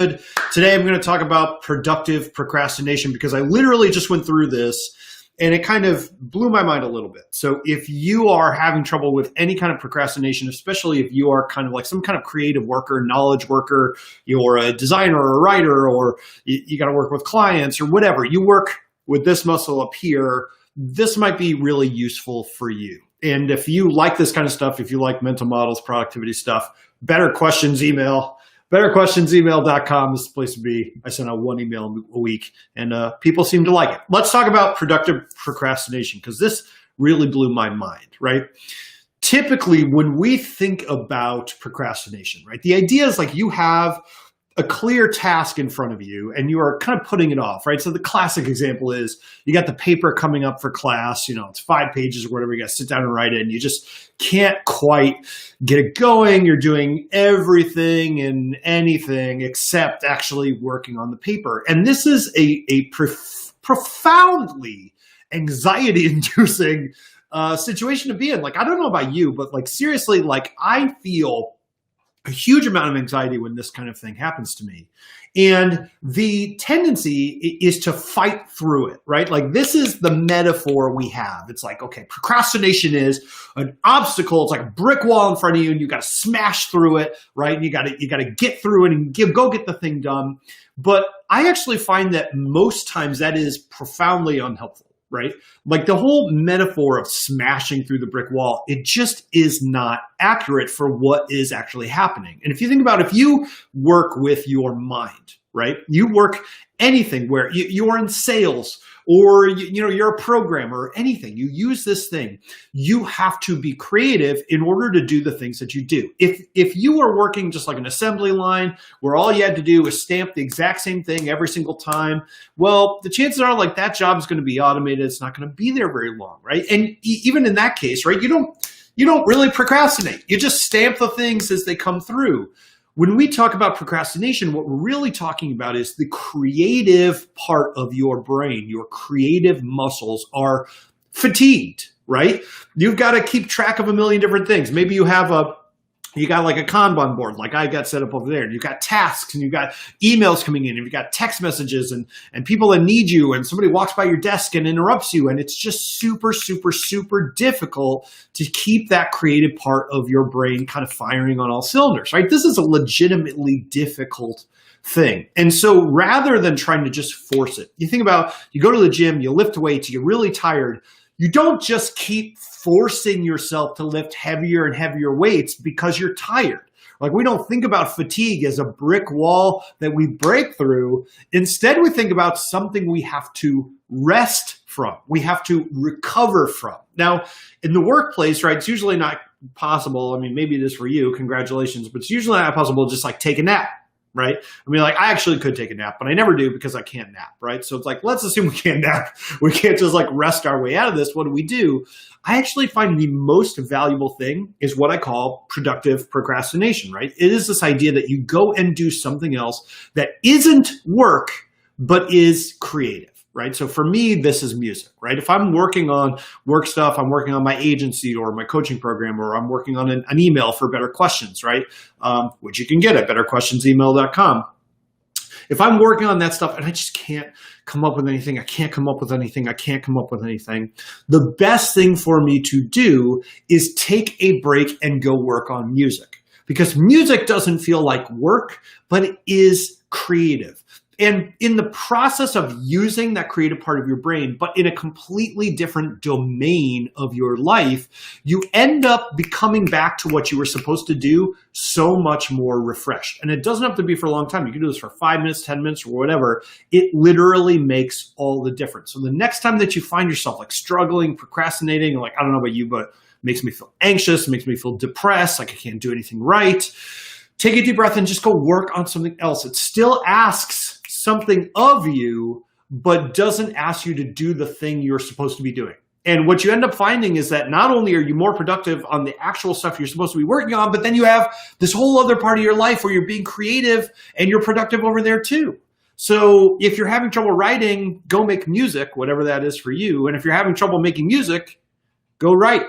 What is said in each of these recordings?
Today I'm going to talk about productive procrastination because I literally just went through this and it kind of blew my mind a little bit. So if you are having trouble with any kind of procrastination, especially if you are kind of like some kind of creative worker, knowledge worker, you're a designer or a writer, or you got to work with clients or whatever, you work with this muscle up here, this might be really useful for you. And if you like this kind of stuff, if you like mental models, productivity stuff, Better Questions email. BetterQuestionsEmail.com is the place to be. I send out one email a week and people seem to like it. Let's talk about productive procrastination because this really blew my mind, right? Typically, when we think about procrastination, right, the idea is like you have a clear task in front of you and you are kind of putting it off, right? So the classic example is you got the paper coming up for class, it's 5 pages or whatever, you got to sit down and write it and you just can't quite get it going. You're doing everything and anything except actually working on the paper. And this is a profoundly anxiety-inducing situation to be in. Like, I don't know about you, but like seriously, like I feel a huge amount of anxiety when this kind of thing happens to me. And the tendency is to fight through it, right? Like this is the metaphor we have. It's like, okay, procrastination is an obstacle. It's like a brick wall in front of you and you got to smash through it, right? And you got to get through it and go get the thing done. But I actually find that most times that is profoundly unhelpful. Right? Like the whole metaphor of smashing through the brick wall, it just is not accurate for what is actually happening. And if you think about if you work with your mind, right? You work anything where you are in sales or you're a programmer or anything, you use this thing, you have to be creative in order to do the things that you do. If you are working just like an assembly line where all you had to do was stamp the exact same thing every single time, well, the chances are like that job is going to be automated. It's not going to be there very long, right? And even in that case, right, you don't really procrastinate. You just stamp the things as they come through. When we talk about procrastination, what we're really talking about is the creative part of your brain. Your creative muscles are fatigued, right? You've got to keep track of a million different things. Maybe you got like a Kanban board, like I got set up over there. And you've got tasks and you've got emails coming in and you've got text messages and people that need you and somebody walks by your desk and interrupts you. And it's just super, super, super difficult to keep that creative part of your brain kind of firing on all cylinders, right? This is a legitimately difficult thing. And so rather than trying to just force it, you think about, you go to the gym, you lift weights, you get really tired. You don't just keep forcing yourself to lift heavier and heavier weights because you're tired. Like we don't think about fatigue as a brick wall that we break through. Instead, we think about something we have to rest from. We have to recover from. Now, in the workplace, right, it's usually not possible. I mean, maybe it is for you, congratulations, but it's usually not possible to just like take a nap. Right? I mean, like I actually could take a nap, but I never do because I can't nap, right? So it's like, let's assume we can't nap. We can't just like rest our way out of this. What do? I actually find the most valuable thing is what I call productive procrastination, right? It is this idea that you go and do something else that isn't work, but is creative. Right? So for me, this is music, right? If I'm working on work stuff, I'm working on my agency or my coaching program, or I'm working on an email for Better Questions, right? Which you can get at BetterQuestionsEmail.com. If I'm working on that stuff and I just can't come up with anything, the best thing for me to do is take a break and go work on music. Because music doesn't feel like work, but it is creative. And in the process of using that creative part of your brain, but in a completely different domain of your life, you end up becoming back to what you were supposed to do so much more refreshed. And it doesn't have to be for a long time. You can do this for 5 minutes, 10 minutes, or whatever. It literally makes all the difference. So the next time that you find yourself like struggling, procrastinating, like, I don't know about you, but it makes me feel anxious, it makes me feel depressed, like I can't do anything right, take a deep breath and just go work on something else. It still asks something of you, but doesn't ask you to do the thing you're supposed to be doing. And what you end up finding is that not only are you more productive on the actual stuff you're supposed to be working on, but then you have this whole other part of your life where you're being creative and you're productive over there too. So if you're having trouble writing, go make music, whatever that is for you. And if you're having trouble making music, go write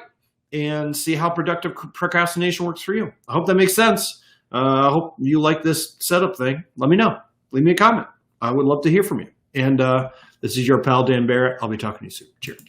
and see how productive procrastination works for you. I hope that makes sense. I hope you like this setup thing. Let me know. Leave me a comment. I would love to hear from you. And this is your pal, Dan Barrett. I'll be talking to you soon. Cheers.